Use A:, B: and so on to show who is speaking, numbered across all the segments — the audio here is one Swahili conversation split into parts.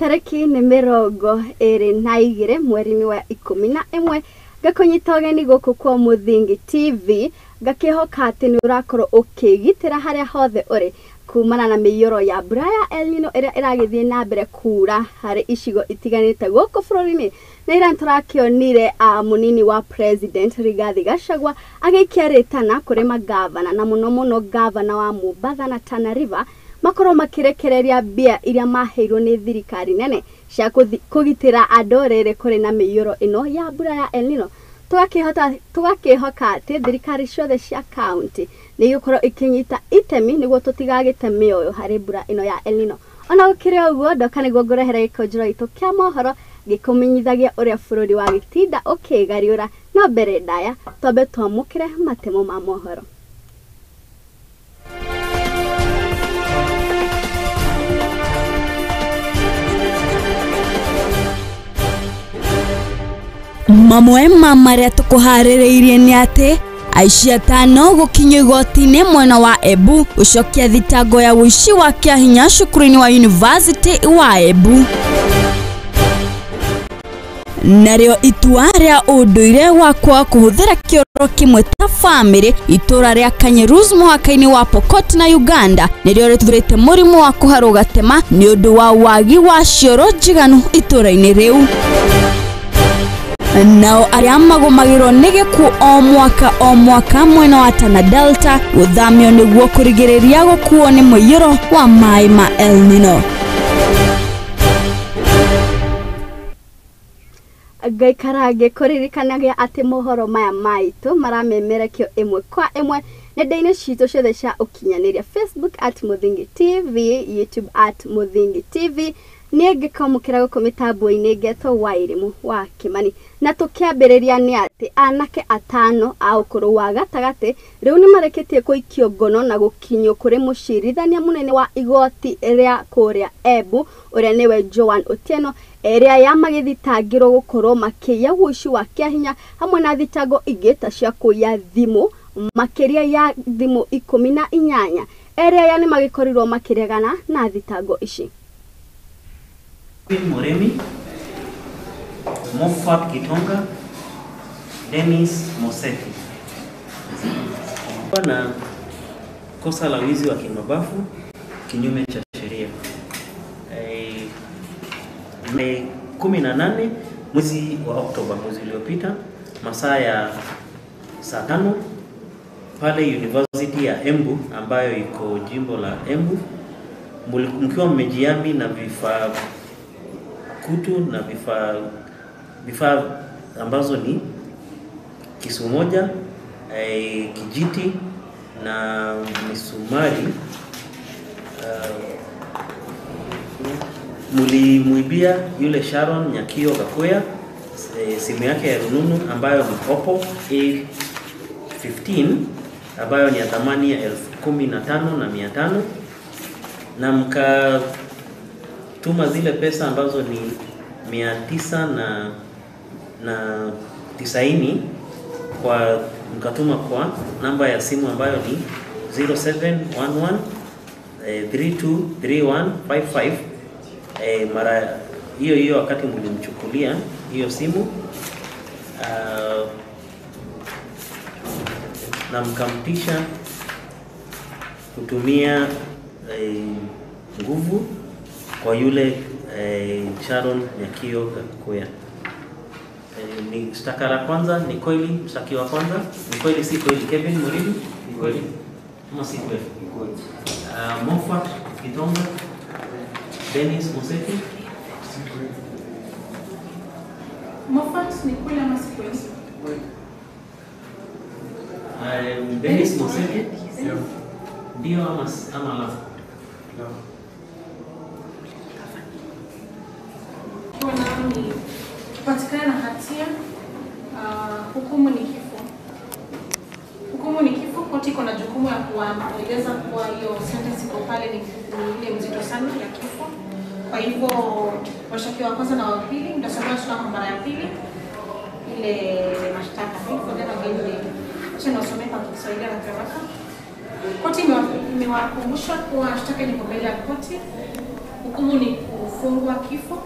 A: Tariki ni mirongo iri na igire mweri wa 11 gakonyita ogeni guku kwa Muthingi TV gakihoka ati ni urakorwo ukigitira haria hothe uri kumana na miyoro ya mbura ya El Nino ira iragithie na mbere kura hari icigo itiganite guku bururi-ini na ira turakionire munini wa president Rigathi Gachagua agikia ritana kuri magavana na muno gavana wa Mombasa na Tana River makoro makirekereria bia iria maheirwo ni thirikari nene cia kugitira andorere kuri na miyoro ino ya mbura ya El Nino tugakihoka ati thirikari ciothe cia county ni gukorwo ikinyita itemi niguo tutigagite mioyo hari mbura ino ya El Nino. Ona gukire uguo ndoka niguo ngurehere gikunjuro itu kia mohoro gikumenyithagia uria bururi wa gitinda ukigariura no mbere ndaya twambe twamukire matemo ma mohoro.
B: Mamwe maria tukuharireirie ni ati aici atano gukinywo igoti-ini mwena wa Embu gucokia thitango ya wici wa kiahinya cukuru-ini wa University wa Embu. Nario itua ria unduire wakwa kuhuthira kioro kimwe ta family itura ria Kanyerus muhaka-ini wa Pokot na Uganda nirio rithurite murimu wa kuharwo gatema ni undu wa wagi wa cioro njiganu itura-ini riu. Nao aria magomagirwo ni gikuo o mwaka mwena wa Tana Delta guthamio niguo kurigiriria gukuo ni muiyuro wa mai ma El Nino.
A: Gaikarange kuririkanagia ati mohoro maya maitu maramemerekio imwe kwa imwe nenda-ini citu ciothe cia ukinyaniria Facebook @Muthingi TV, YouTube @Muthingi TV, nigikamukira guku mitambo-ini ngeto Wairimu wa Kimani na tukiambiriria ni ati anake atano a ukuru wa gatagati riu ni mareketie kuikio ngono na gukinywo kuri mucirithania munene wa igoti ria kuria Embu uria niwe Joan Otieno eria ya magithitangirwo gukorwo makiya wici wa kiahinya hamwe na thitango ingita cia kuya thimu makiria ya thimu 18 eria ya ni magikorirwo makiregana na thitango ici.
C: Moremi, Moffat Kitonga, Dennis Moseti. Na kosa la wizi wa kimabafu kinyume cha sheria. 18 mwezi wa Oktoba mwezi uliopita masaa ya saa 5 pale University ya Embu ambayo iko jimbo la Embu mkiwa mmejiami na vifaa kutu na vifaa ambazo ni kisu moja, kijiti na misumari. Mulimuibia yule Sharon Nyakio Gakwea simu yake ya rununu ambayo ni Oppo A15 ambayo ni ya thamani ya 15,500 na mkatuma zile pesa ambazo ni 990 kwa mkatuma kwa namba ya simu ambayo ni 0711 323155. Mara hiyo wakati mlimchukulia hiyo simu na mkamtisha kutumia nguvu kwa yule Sharon Nyakio Gakwea. Ni shtaka la kwanza ni kweli, mshtaki wa kwanza ni kweli, si kweli? Kevin Murithi ni kweli ama si kweli? Ni kweli. Moffat Kitonga, Dennis Moseti si kweli.
D: Moffat ni kweli ama si kweli?
C: Kweli. Dennis Moseti ndio ama la? No.
D: Ni kupatikana na hatia, hukumu ni kifo. Hukumu ni kifo. Koti iko na jukumu ya kueleza kuwa hiyo sentence iko pale ni ile mzito sana ya kifo. Kwa hivyo washtakiwa wa kwanza na wa pili mtasomea tuna kwa mara ya pili ile mashtaka hivyo tena gani tena usomee kwa Kiswahili na Kiingereza. Koti imewakumbusha kuwa shtaka liko mbele ya koti hukumu ni kufungwa kifo.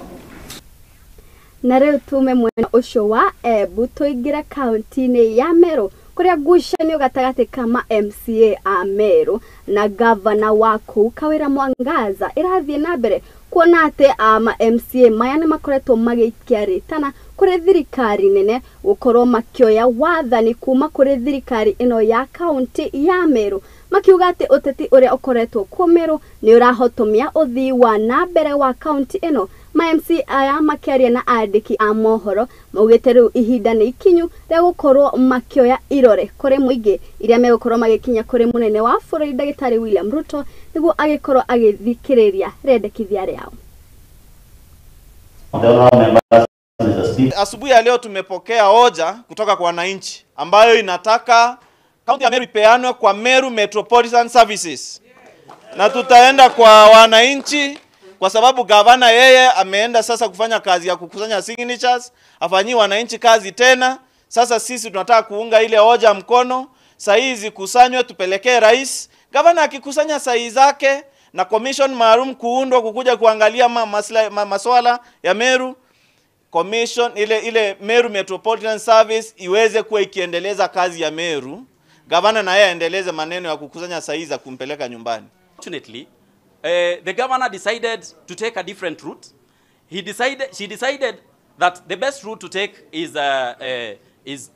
A: Na rĩu tume mwena ũcio wa Embu tũingĩre kaunti-inĩ ya Meru kuria ngucanio gatagatĩ ka ma MCA a Meru na gavana wa kũu Kawĩra Mwangaza ĩrathiĩ na mbere kuona atĩ ma MCA maya nĩ makoretwo magĩikia rĩtana kũrĩ thirikari nene gũkorwo makĩoya wathani kuma kũrĩ thirikari ĩno ya kaunti ya Meru, makiuga atĩ ũteti ũrĩa ũkoretwo kuo Meru nĩ ũrahotomia ũthii wa na mbere wa kaunti ĩno. Ma MCA aya makĩaria na andĩki a Mohoro maugĩte rĩu ihinda nĩ ikinyu rĩa gũkorwo makĩoya irore kũrĩ mũingĩ iria megũkorwo magĩkinya kũrĩ mũnene wa bũrũri Ndagĩtarĩ William Ruto nĩguo agĩkorwo agĩthikĩrĩria rendekithia rĩao.
E: Asubuhi ya leo tumepokea hoja kutoka kwa wananchi ambayo inataka kaunti ya Meru ipeanwe kwa Meru Metropolitan Services. Na tutaenda kwa wananchi kwa sababu gavana yeye ameenda sasa kufanya kazi ya kukusanya signatures, afanyii wananchi kazi tena. Sasa sisi tunataka kuunga ile hoja mkono, sahihi zikusanywe tupelekee rais. Gavana akikusanya sahihi zake na commission maalum kuundwa kukuja kuangalia masuala ya Meru, commission ile Meru Metropolitan Service iweze kuwa ikiendeleza kazi ya Meru. Gavana na yeye aendeleze maneno ya kukusanya sahihi za kumpeleka nyumbani.
F: Fortunately, the governor decided to take a different route. She decided that the best route to take is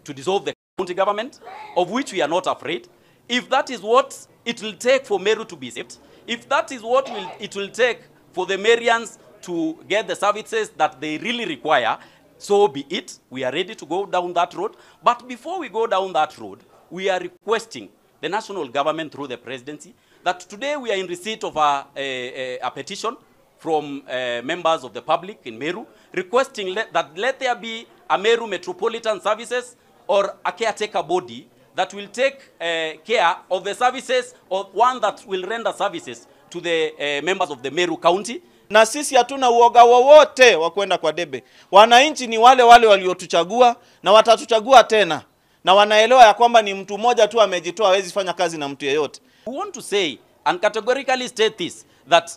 F: to dissolve the county government, of which we are not afraid. If that is what it will take for Meru to be saved, if that is what it will take for the Merians to get the services that they really require, so be it. We are ready to go down that road. But before we go down that road, we are requesting the national government through the presidency that today we are in receipt of a petition from members of the public in Meru requesting that let there be a Meru Metropolitan Services or a caretaker body that will take care of the services, or one that will render services to the members of the Meru County.
E: Na sisi hatuna uoga wowote wa kwenda kwa debe. Wananchi ni wale waliotuchagua na watatuchagua tena. Na wanaelewa ya kwamba ni mtu mmoja tu amejitoa, hawezi fanya kazi na mtu yeyote.
F: We want to say and categorically state this, that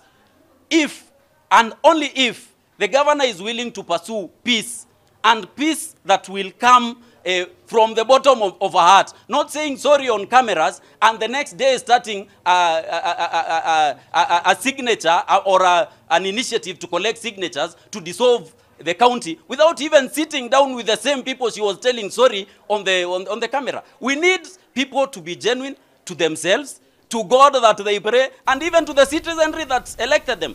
F: if and only if the governor is willing to pursue peace, and peace that will come from the bottom of her heart, not saying sorry on cameras and the next day starting a signature or an initiative to collect signatures to dissolve the county without even sitting down with the same people she was telling sorry on the camera. We need people to be genuine to themselves, to God that they pray, and even to the citizenry that elected them.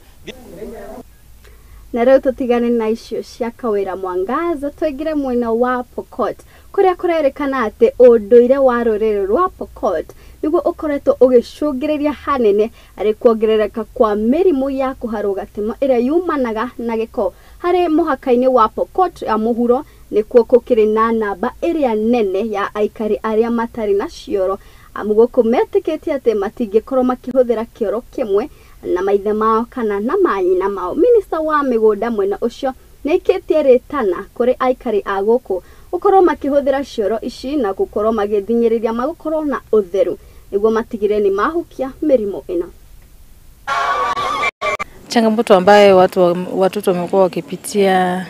A: Na rĩu tũtigane na icio cia Kawĩra Mwangaza tũingĩre mwena wa Pokot kuria kũrerĩkana atĩ ũndũire wa rũrĩrĩ rwa Pokot nĩguo ũkoretwo ũgĩcũngĩrĩria hanene arĩ kuongerereka kwa mĩrimũ ya kũharwo gatema ĩrĩa yumanaga na gĩko harĩ mũhaka-inĩ wa Pokot ya mũhuro nĩkuo gũkĩrĩ na namba ĩrĩa nene ya aikari arĩa matarĩ na cioro amũgũkũ metĩkĩtie atĩ matingĩkorwo makĩhũthĩra kĩoro kĩmwe na maithe mao kana na manyina mao. Minister wa mĩgũnda mwena ũcio nĩikĩtie rĩtana kũrĩ aikari a gũkũ gũkorwo makĩhũthĩra cioro ici na gũkorwo magĩthinyĩrĩria magũkorwo na ũtheru nĩguo matigire ni mahukia mĩrimũ ĩno.
G: Changamoto ambayo watoto wamekuwa wakipitia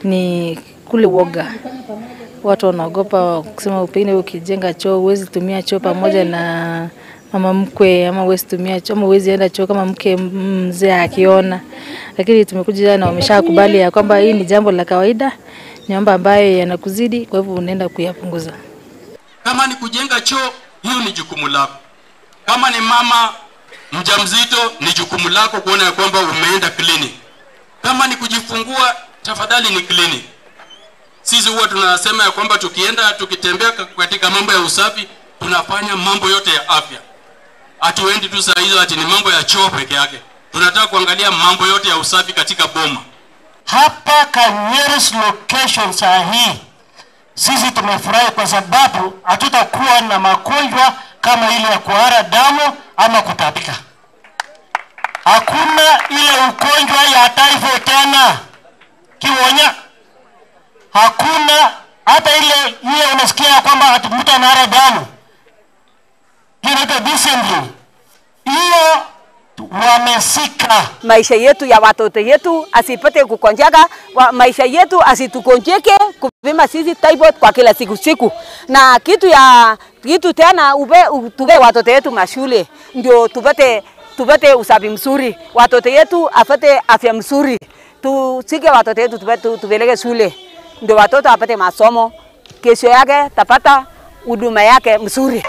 G: ni kule woga. Watu wanaogopa kusema pengine ukijenga choo huwezi tumia choo pamoja na mama mkwe, ama huwezi tumia choo, ama huwezi enda choo kama mke mzee akiona. Lakini tumekuja na wameshakubali ya kwamba hii ni jambo la kawaida, ni mambo ambayo yanakuzidi, kwa hivyo unaenda kuyapunguza.
H: Kama ni kujenga choo, hiyo ni jukumu lako. Kama ni mama mjamzito, ni jukumu lako kuona ya kwamba umeenda clinic. Kama ni kujifungua, tafadhali ni clinic. Sisi huwa tunasema ya kwamba tukitembea katika mambo ya usafi, tunafanya mambo yote ya afya. Hatuendi tu saa hizo ati ni mambo ya choo peke yake. Tunataka kuangalia mambo yote ya usafi katika boma.
I: Hapa Kanyeru's location saa hii sisi tumefurahi kwa sababu hatutakuwa na magonjwa kama ile ya kuhara damu ama kutapika. Hakuna ile ugonjwa ya typhoid tena. Kiwonya. Hakuna hata ile unasikia kwamba mtu anahara damu. Hiyo dysentery. Hiyo wamesika.
J: Maisha yetu ya watoto yetu asipate kukonjaga, maisha yetu asitukonjeke kupima sisi typhoid kwa kila siku. Na kitu tena tupe watoto yetu mashule ndio tupate usafi mzuri. Watoto yetu afate afya mzuri. Tusike watoto yetu tupeleke shule ndio watoto apate masomo, kesho yake tapata huduma yake mzuri.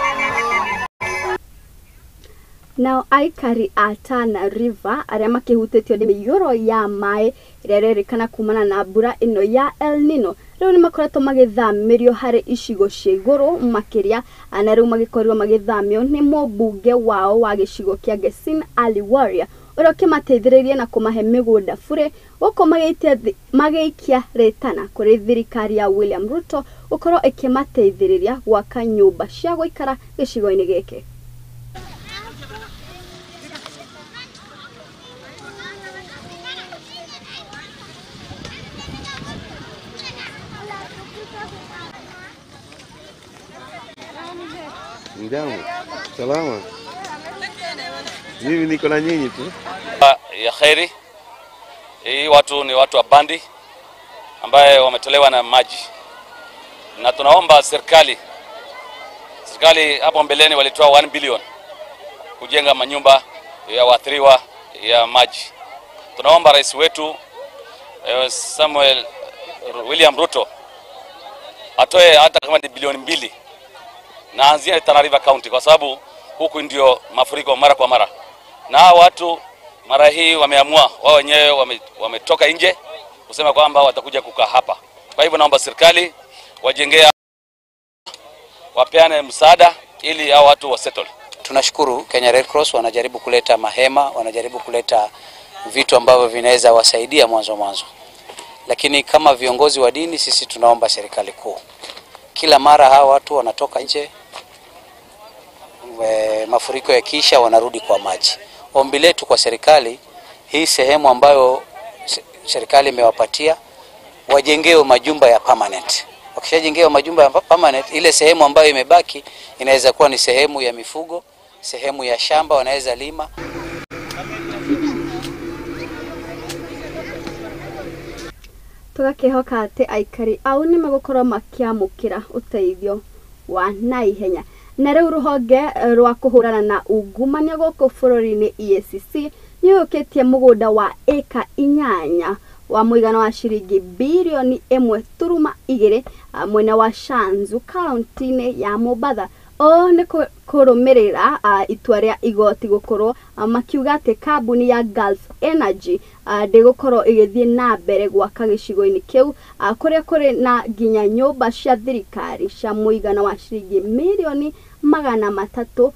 A: Now aikari Tana River aria makihutitio ni miyoro ya mai irererikana kumana na mbura ino ya El Nino riu ni makoretwo magithamirio hari icigo cia iguru makiria na riu magikorirwo magithamio ni mũmbunge wao wa gicigo kia Gesin Ali Warrior uria kimateithĩrĩirie na kumahe migunda bure gũkũ magĩikia retana kuri thirikari ya William Ruto ukorwo ikimateithĩrĩria gwaka nyũmba cia gũikara gicigo-inĩ gĩkĩ.
K: Jambo, salama. Mimi niko na nyinyi tu.
F: Ya khairi. Hii watu ni watu wa bandi ambaye wametolewa na maji. Na tunaomba serikali hapo mbeleni walitoa 1 billion kujenga manyumba ya waathiriwa ya maji. Tunaomba rais wetu William Ruto atoe hata kama ni bilioni 2 na anzia Tana River County kwa sababu huku ndio mafuriko mara kwa mara. Na watu mara hii wameamua wao wenyewe wametoka nje kusema kwamba watakuja kukaa hapa. Kwa hivyo naomba serikali wajengea, wapeane msaada ili hao watu wasettle.
L: Tunashukuru Kenya Red Cross wanajaribu kuleta mahema, wanajaribu kuleta vitu ambavyo vinaweza wasaidia mwanzo. Lakini kama viongozi wa dini sisi tunaomba serikali kuu. Kila mara hawa watu wanatoka nje, mafuriko yakisha wanarudi kwa maji. Ombi letu kwa serikali, hii sehemu ambayo serikali imewapatia wajengewe majumba ya permanent. Wakishajengewa majumba ya permanent, ile sehemu ambayo imebaki inaweza kuwa ni sehemu ya mifugo, sehemu ya shamba wanaweza lima.
A: Tugakihoka ati aikari au ni magukorwo makiamukira uteithio wa naihenya. Na riu ruhonge rwa kuhurana na ungumania gũkũ bũrũri-inĩ EACC nĩyũkĩtie mũgũnda wa eka 8 wa mũigana wa ciringi bilioni 1.2 mwena wa Shanzu kaunti-inĩ ya Mombasa. O nĩ kũrũmĩrĩra itua rĩa igoti gũkorwo makiuga atĩ kambuni ya Gulf Energy ndĩgũkorwo ĩgĩthiĩ na mbere gwaka gĩcigo-inĩ kĩu kũrĩa kũrĩ na nginya nyũmba cia thirikari cia mũigana wa ciringi milioni 336.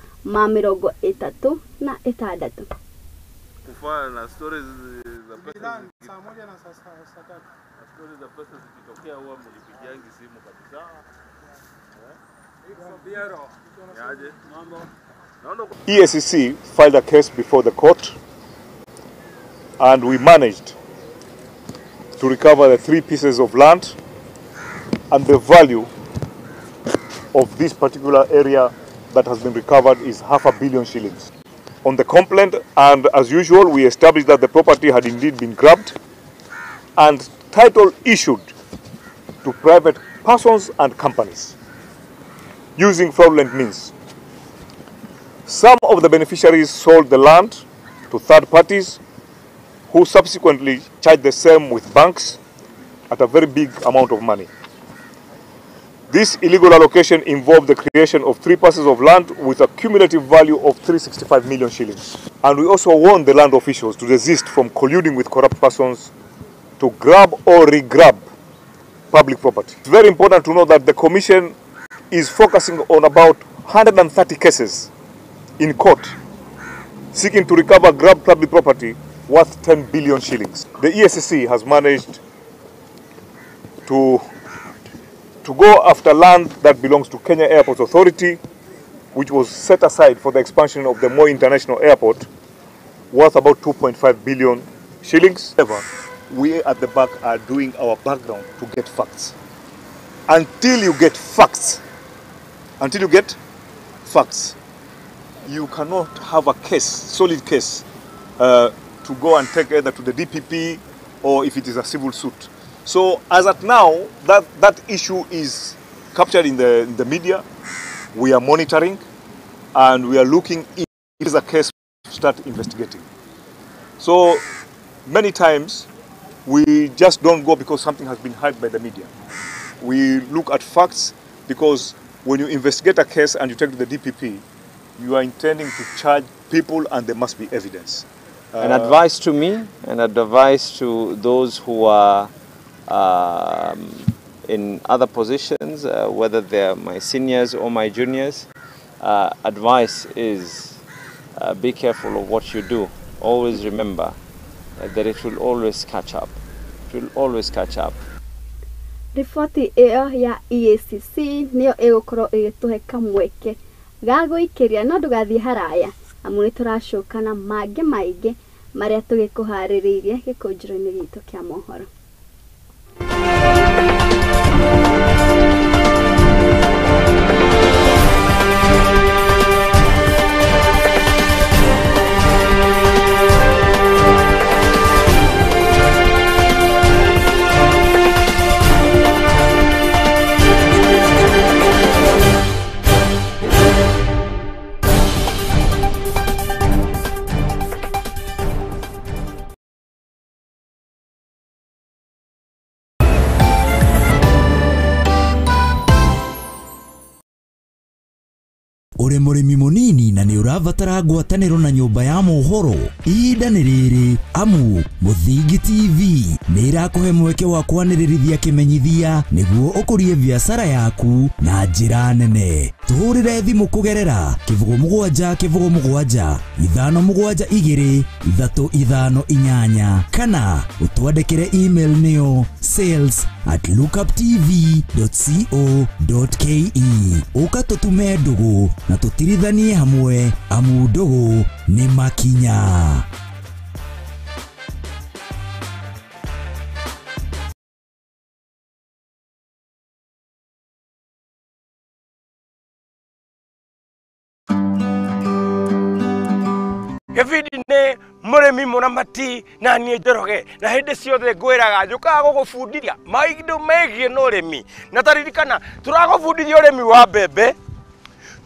K: Kufanya na stories za pesa saa moja na saa 3. Stories za pesa zikitokea huwa mlipigiangi simu kabisa.
M: EACC filed a case before the court and we managed to recover the 3 pieces of land, and the value of this particular area that has been recovered is 500 million shillings. On the complaint, and as usual, we established that the property had indeed been grabbed and title issued to private persons and companies using fraudulent means. Some of the beneficiaries sold the land to third parties who subsequently charged the same with banks at a very big amount of money. This illegal allocation involved the creation of 3 parcels of land with a cumulative value of 365 million shillings. And we also warned the land officials to desist from colluding with corrupt persons to grab or re-grab public property. It's very important to know that the Commission is focusing on about 130 cases in court seeking to recover grabbed public property worth 10 billion shillings. The EACC has managed to go after land that belongs to Kenya Airports Authority, which was set aside for the expansion of the Moi International Airport, worth about 2.5 billion shillings. However, we at the back are doing our background to get facts. Until you get facts, you cannot have a case, solid case, to go and take either to the DPP or if it is a civil suit. So as at now, that issue is captured in the media. We are monitoring and we are looking if it is a case to start investigating. So many times we just don't go because something has been hyped by the media. We look at facts because when you investigate a case and you take to the DPP, you are intending to charge people and there must be evidence.
N: An advice to me and advice to those who are in other positions, whether they're my seniors or my juniors, advice is be careful of what you do. Always remember that it will always catch up. It will always catch up.
A: Ripoti ĩyo ya EACC nĩyo ĩgũkorwo ĩgĩtũhe kamweke ga gũikĩria no ndũgathiĩ haraya amu nĩ tũracoka na mangĩ maingĩ marĩa tũgĩkũharĩrĩirie gĩkũnjĩro-inĩ gitũ kĩa mohoro.
O: Uri murimi munini na ni uravatara ngwataniro na nyumba ya mohoro ihinda nĩ rĩrĩ amu Muthingi TV nĩ irakuhe mweke wa kwanĩrĩrithia kĩmenyithia nĩguo ũkũrie biacara yaku na njĩra nene. Tuhũrĩre thimũ kũgerera 0777 572 358 kana ũtwandĩkĩre email nĩyo sales@lookuptv.co.ke. Ũka tũtume ndũgũ na tũtirithanie hamwe amu ndũgũ nĩ makinya.
P: Gavidi murimi muramati na nie njoroge na hindi ciothe ngwiraga njukaga gugubundithia maundu megie na urimi na taririkana turagubundithia urimi wa mbembe,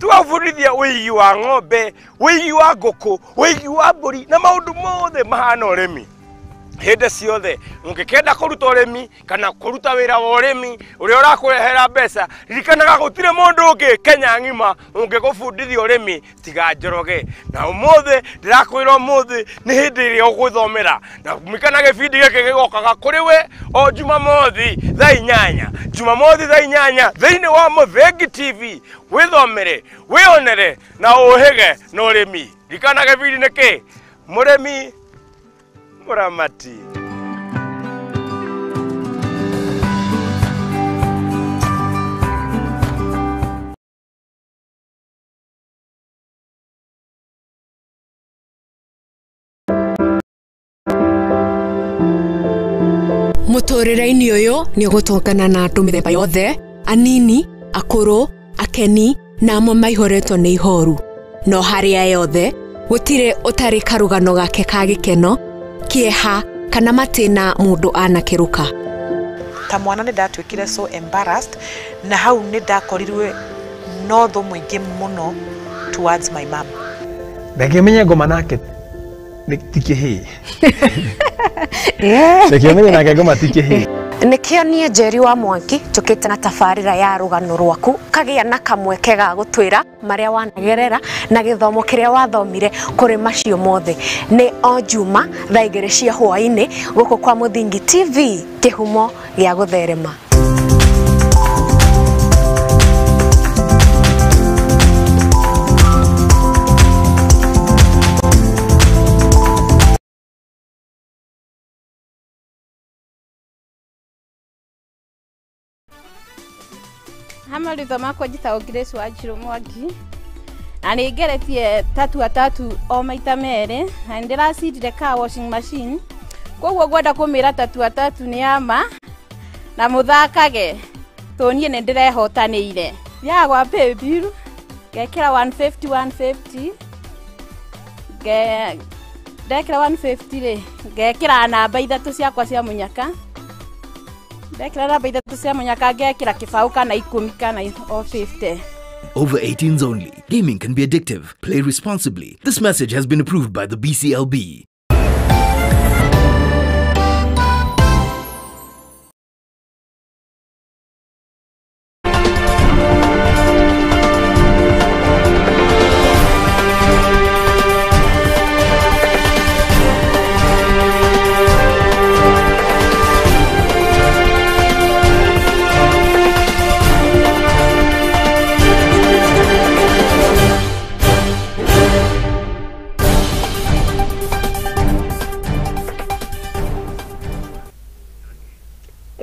P: tugabundithia wigi wa ng'ombe, wigi wa nguku, wigi wa mburi na maundu mothe mahana urimi. Hindi ciothe ungikenda kuruta urimi kana kuruta wira wa urimi uria urakurehera mbeca, ririkanaga gutire mundu ungi Kenya ng'ima ungigubundithia urimi tiga njoroge. Na umuthe ndirakwira umuthe ni hindi iria uguthomera na mikana gibindi giki gigokaga kuri we o Jumamothi thaa 8, Jumamothi thaa 8 thiini wa Muthingi TV. Withomere, wionere na uhige na urimi. Ririkana gibindi niki murimi muramati.
Q: Muturire-ini uyu ni ugutongana na andu mithemba yothe, anini, akuru, akeni na amwe maihoretwo ni ihoru. No haria yothe gutire utari karugano gake ka gikeno, kieha kana matina mundu anakiruka.
R: Ta mwana ni ndatwikire so embarrassed na hau ni ndakorirwe no tho mwingi muno towards my mom.
S: Ndakimenya ngoma nake tikihi. Ndakimenya nake ngoma tikihi.
Q: Nikio nie Njeri wa Mwangi tukite na tafarira ya rugano rwaku kagia na kamweke ga gutwira maria wanagerera na githomo kiria wathomire kuri macio mothe. Ni o Juma thaa 2 cia hwaini guku kwa Muthingi TV kihumo gia gutherema.
T: Hamarithwa makwa njitagwo Grace Wanjiru Mwangi na nĩ ngeretie tatu o maita merĩ na ndĩracindire car washing machine, koguo ngwenda kũmĩra tatu nĩ ama na mũthakage tũniĩ nĩ ndĩrehotanĩire. Yagwa paybill ngekĩra 150 ndekira 150 ri ngekira namba ithatu ciakwa cia munyaka ndekira namba ithatu cia munyaka ngekira kibau kana 10 kana o 50.
O: Over 18s only. Gaming can be addictive. Play responsibly. This message has been approved by the BCLB.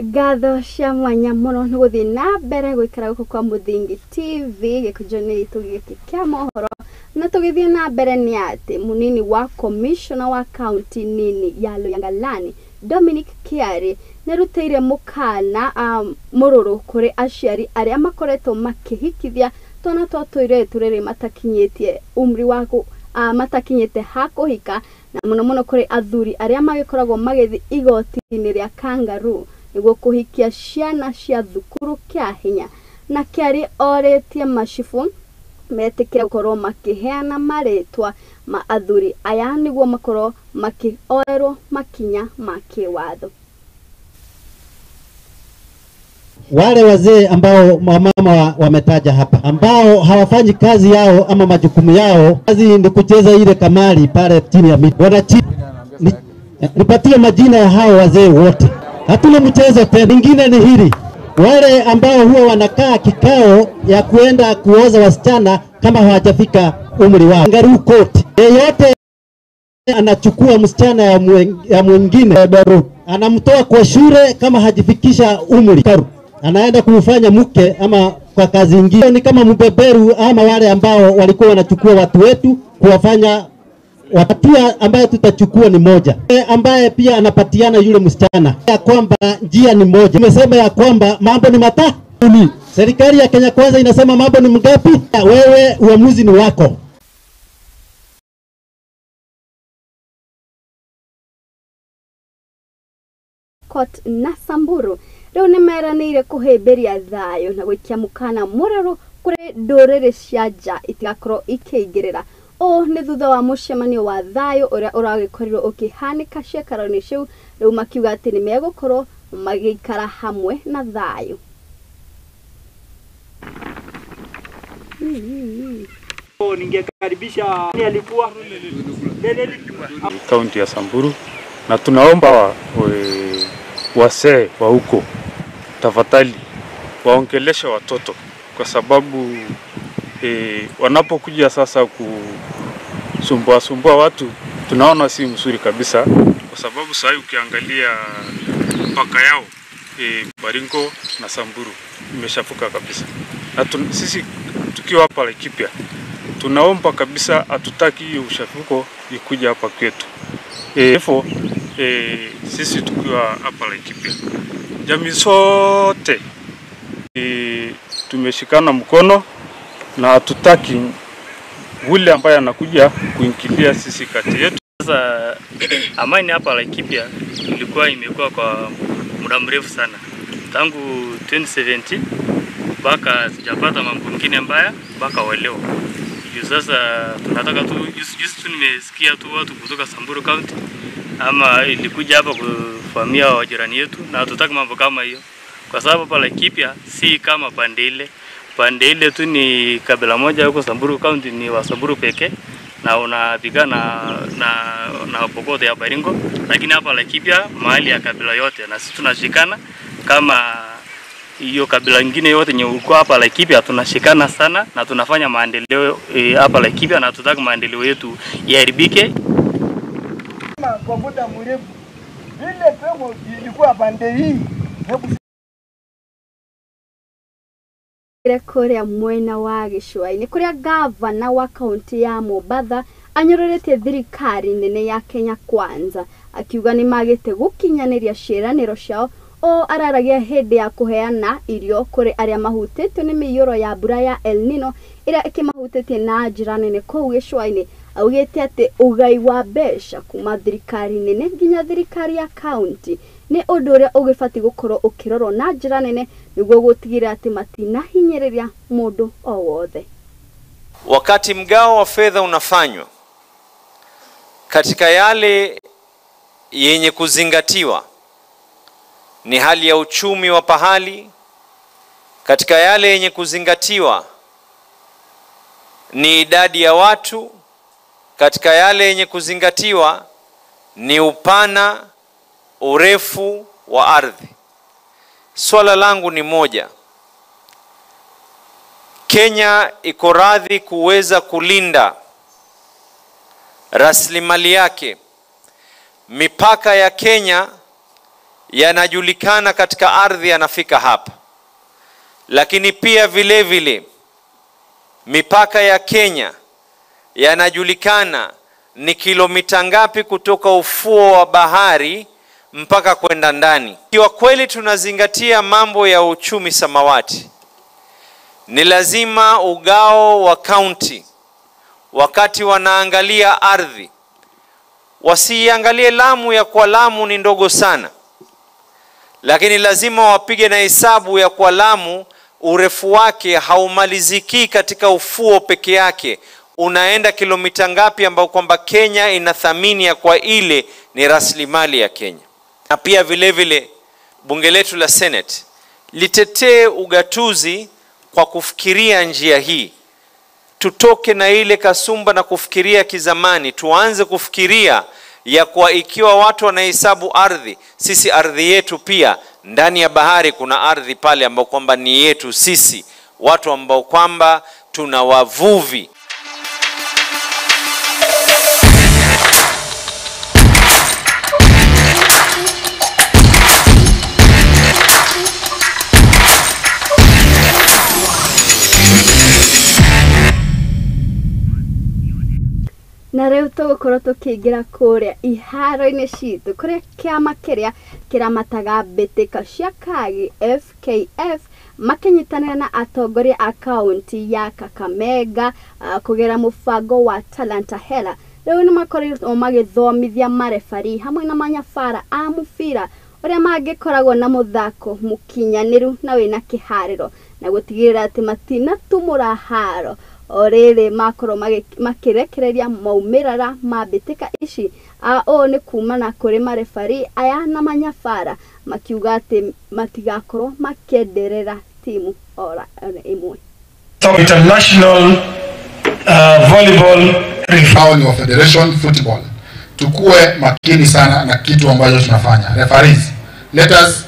A: Gatho cia mwanya muno ni guthii na mbere gwikara guku kwa Muthingi TV Gikunjuro itu giki kia mohoro na tugithii na mbere ni ati munini wa commissioner wa county nini ya Loyangalani Dominic Kiari neruteire mukana Mohoro kuri aciari aria makoretwo makihikithia twana twa tuiretu riri matakinyitie umri wa matakinyite hakuhika na muno kuri athuri aria magikoragwo magithi igoti-ini ria kangaroo niguo kuhikia ciana cia thukuru kia hinya na Kiari oretie mashifu metikira gukorwo makiheana maritwa ma athuri aya niguo makorwo makioerwo makinya ma kiwatho.
U: Wale wazee ambao mama wametaja hapa ambao hawafanyi kazi yao ama majukumu yao, kazi ni kucheza ile kamari pale chini ya miti. Nipatie majina ya hao wazee wote. Hatuna mchezo tena. Ingine ni hili. Wale ambao huwa wanakaa kikao ya kuenda kuoza wasichana kama hawajafika umri wao. Kangaroo court. Yeyote anachukua msichana ya mwingine anamtoa kwa shule kama hajifikisha umri. Anaenda kumfanya mke ama kwa kazi nyingine. Ni kama mbeberu ama wale ambao walikuwa wanachukua watu wetu kuwafanya wapatia ambaye tutachukua ni moja. Ambaye pia anapatiana yule msichana. Ya kwamba njia ni moja. Tumesema ya kwamba mambo ni matatu. Serikali ya Kenya Kwanza inasema mambo ni mgapi? Wewe uamuzi ni wako.
A: Kot na Samburu riu nimeranire kuhimbiria thayo na gwikia mukana Mohoro kuri nduriri cia nja itigakorwo ikiingirira. O ni thutha wa mucemanio wa thayo uria uragikorwo ukihanika ciikaro-ini ciu riu makiuga ati ni megukorwo magikara hamwe na thayo.
V: Ningekaribisha ni alikuwa kaunti ya Samburu na tunaomba wasee wa huko tafadhali waongeleshe watoto kwa sababu wanapokuja sasa kusumbua watu tunaona si mzuri kabisa, kwa sababu sasa ukiangalia mpaka yao Baringo na Samburu imeshafuka kabisa. Na sisi tukiwa hapa Laikipia tunaomba kabisa, hatutaki hiyo ushafuko ikuja hapa kwetu. Sisi tukiwa hapa Laikipia jamii zote tumeshikana mkono na hatutaki ule ambaye anakuja kuingilia sisi kati yetu.
W: Sasa amani hapa Laikipia ilikuwa imekuwa kwa muda mrefu sana. Tangu 2017 mpaka sijapata mambo mengine mbaya mpaka waleo. Hiyo sasa tunataka tu just nimesikia tu watu kutoka Samburu County ama ilikuja hapa kufamia wajirani yetu na hatutaki mambo kama hiyo. Kwa sababu hapa Laikipia si kama pande ile tu ni kabila moja huko Samburu County ni wa Samburu pekee na unapigana na Pokot ya Baringo, lakini hapa Laikipia mahali ya kabila yote na sisi tunashikana kama hiyo kabila nyingine yote yenye uko hapa Laikipia tunashikana sana na tunafanya maendeleo hapa Laikipia na tutaki maendeleo yetu yaharibike.
X: Kwa muda mrefu ile pemo ilikuwa pande hii
A: kuria mwena wa Gicũa-inĩ kuria gavana wa kaunti ya Mombatha anyororetie thirikari nene ya Kenya Kwanza akiuga ni magite gukinyaniria ciĩranĩro ciao o araragia hindi ya kuheana irio kuri aria mahutĩtio ni mĩiyũro ya mbura ya El Nino iria ikimahutĩtie na njĩra nene kũu Gicũa-inĩ augite ati ugai wa besha kuma thirikari nene nginya thirikari ya county ni undu uria ugifati gukorwo ukirorwo na njira nene niguo gutigira ati matinahinyiriria mundu o wothe.
N: Wakati mgao wa fedha unafanywa katika yale yenye kuzingatiwa ni hali ya uchumi wa pahali, katika yale yenye kuzingatiwa ni idadi ya watu, katika yale yenye kuzingatiwa ni upana, urefu wa ardhi. Swala langu ni moja. Kenya iko radhi kuweza kulinda rasilimali yake. Mipaka ya Kenya yanajulikana katika ardhi yanafika hapa. Lakini pia vile vile mipaka ya Kenya yanajulikana ni kilomita ngapi kutoka ufuo wa bahari mpaka kwenda ndani. Kwa kweli tunazingatia mambo ya uchumi samawati, ni lazima ugao wa county wakati wanaangalia ardhi wasiangalie Lamu ya kwa Lamu ni ndogo sana, lakini lazima wapige na hesabu ya kwa Lamu urefu wake haumaliziki katika ufuo peke yake, unaenda kilomita ngapi ambao kwamba Kenya inathamini ya kwa ile ni rasilimali ya Kenya. Na pia vile vile bunge letu la Senate litetee ugatuzi kwa kufikiria njia hii. Tutoke na ile kasumba na kufikiria kizamani, tuanze kufikiria ya kwa ikiwa watu wanahesabu ardhi, sisi ardhi yetu pia ndani ya bahari kuna ardhi pale ambao kwamba ni yetu sisi, watu ambao kwamba tuna wavuvi.
A: Na rĩu tũgũkorwo tũkĩingĩra kũrĩa iharo-inĩ citũ kũrĩa kĩama kĩrĩa kĩramataga mbĩtĩka cia kagi FKF makinyitanĩra na atongoria a kaunti ya Kakamega kũgera mũbango wa Talanta Hela. Rĩu nĩ makoretwo magĩthomithia marefari hamwe na manyabara a mũbira ũrĩa mangĩkoragwo na mũthako mũkinyanĩru na wĩna kĩharĩro na gũtigĩrĩra atĩ matinatumũra haro. Orere makoro makirekereria maumĩrĩra ma mbĩtĩka ici o nĩ kumana kũrĩ marefari aya na manyabara makiuga atĩ matigakorwo makĩenderera timu ora ĩmwe.
B: International volleyball referee of Federation Football, tukue makini sana na kitu ambacho tunafanya. Referees, let us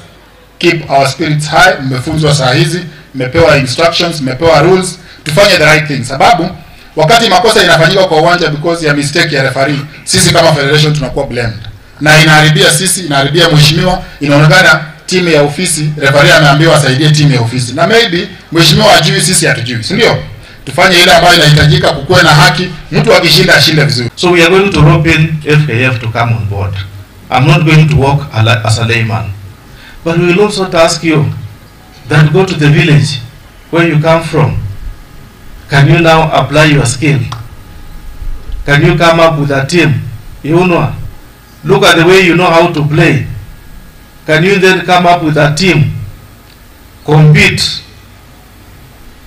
B: keep our spirits high. Mmefunzwa saa hizi, mmepewa instructions, mmepewa rules, tufanye the right thing. Sababu wakati makosa inafanyika kwa uwanja because ya mistake ya referee, sisi kama federation tunakuwa blamed. Na inaharibia sisi, inaharibia mheshimiwa, inaonekana timu ya ofisi, referee ameambiwa asaidie timu ya ofisi. Na maybe mheshimiwa hajui, sisi hatujui. Si ndio? Tufanye ile ambayo inahitajika, kukuwe na haki, mtu akishinda ashinde vizuri.
C: So we are going to rope in FKF to come on board. I'm not going to work as a layman. But we will also task you that go to the village where you come from. Can you now apply your skill? Can you come up with a team? You know, look at the way you know how to play. Can you then come up with a team? Compete.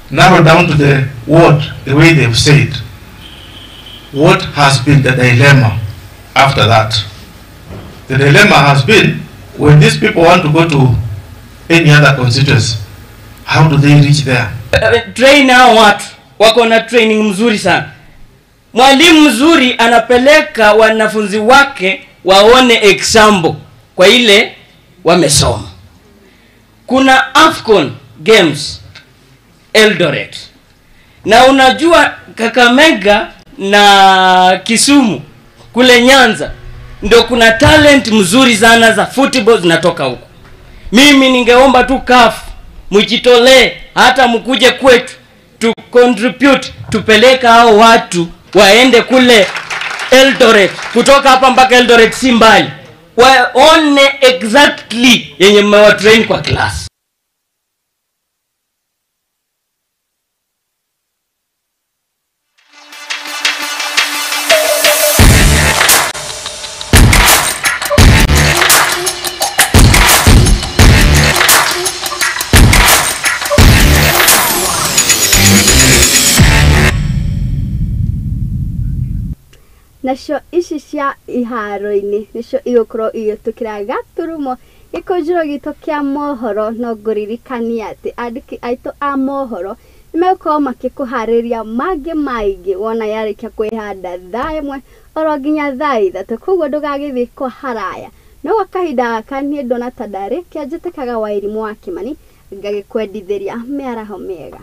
C: Narrow down to the word, the way they've said. What has been the dilemma after that? The dilemma has been, when these people want to go to any other constituency, how do they reach there?
D: Trainer watu wako na training mzuri sana. Mwalimu mzuri anapeleka wanafunzi wake waone example kwa ile wamesoma. Kuna Afcon Games Eldoret. Na unajua Kakamega na Kisumu kule Nyanza ndio kuna talent mzuri sana za football zinatoka huko. Mimi ningeomba tu CAF mjitolee, hata mkuje kwetu to contribute, tupeleka hao watu waende kule Eldoret. Kutoka hapa mpaka Eldoret si mbali, waone exactly yenye mmewatrain kwa class.
A: nacio ici cia iharo-ini nicio igũkorwo igĩtũkĩra gaturumo Gikunjuro gitu kia Mohoro no ngũririkanie atĩ andĩki aitũ a Mohoro nimegũkorwo makĩkũharĩria mangĩ maingĩ wona yarĩkia kwĩhanda thaa ĩmwe oro nginya thaa ithatũ koguo ndũgagĩthiĩ kwa haraya no gwa kahinda gaka niĩ ndona ta ndarĩkia njĩtĩkaga Wairimũ wa Kĩmani ngagĩkwendithĩria mĩaraho mĩega.